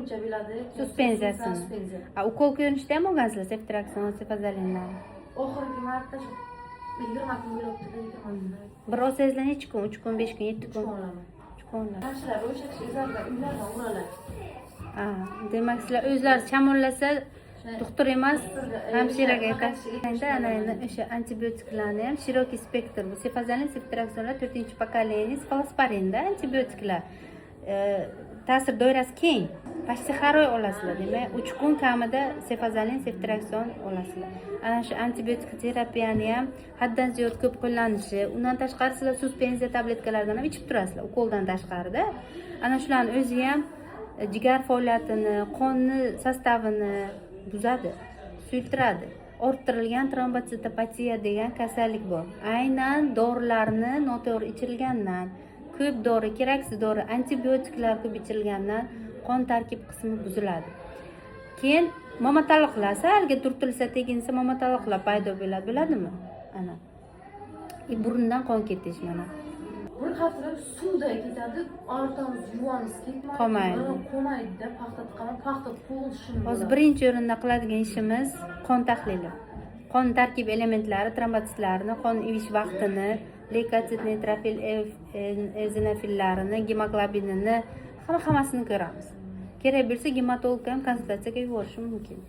bo'yicha biladi. Suspenziyasini. Suspenziya. Ukol ko'rinishida ham olgansizlar ceftriakson, sefazolinlarni. Oxirgi marta shu 20 kun bo'libdi, 20 kun. Bir olsangizlar necha kun? 3 kun, 5 kun, 7 kun. 3 kunlar. Hamshiralar o'sha o'zlaridan uylardan uradi. Demak, sizlar o'zlari chamonlasa, doktor emas, hamshiraga aytasiz. Ana endi o'sha antibiotiklarni ham shirokiy spektr, bu sefazolin, ceftriaksonlar 4-pokoleniya sefalosporinda antibiotiklar. Ta'sir doirasi keng. Почти har oy olasizlar. Demak, 3 kun kamida sefazolin, ceftriakson olasizlar. Ana shu antibiotik terapiyani ham haddan ziyod ko'p qo'llanishi, undan tashqari sizlar suspenziya tabletkalaridan ham ichib turasizlar, ukoldan tashqarida. Ana shularning o'zi ham jigar faoliyatini, qonni sostavini buzadi, suyultiradi. Orttirilgan trombotsitopatiya degan kasallik bor. Aynan dorilarni noto'g'ri ichilgandan, ko'p dori, keraksiz dori, antibiotiklar ko'p ichilgandan qon tarkib qismi buziladi. Keyin momataloqlar, alga turtilsa, teginsa momataloqlar paydo bo'ladi, biladimi? Ana. Burundan qon ketish mana. Bir haftada suvda ketadi, ortamiz yuvamiz ketmaydi. Qolmaydi-da, paxta tiqaman, paxta qo'lishim. Hozir birinchi o'rinda qiladigan ishimiz qon tahlili. Qon tarkib elementlari, trombotsitlarni, qon ivish vaqtini, leykosit, neytrofil, ezinofillarini, gemoglobinini, hammasini ko'ramiz. Kerak bo'lsa, gematologga ham konsultatsiyaga yuborish mumkin.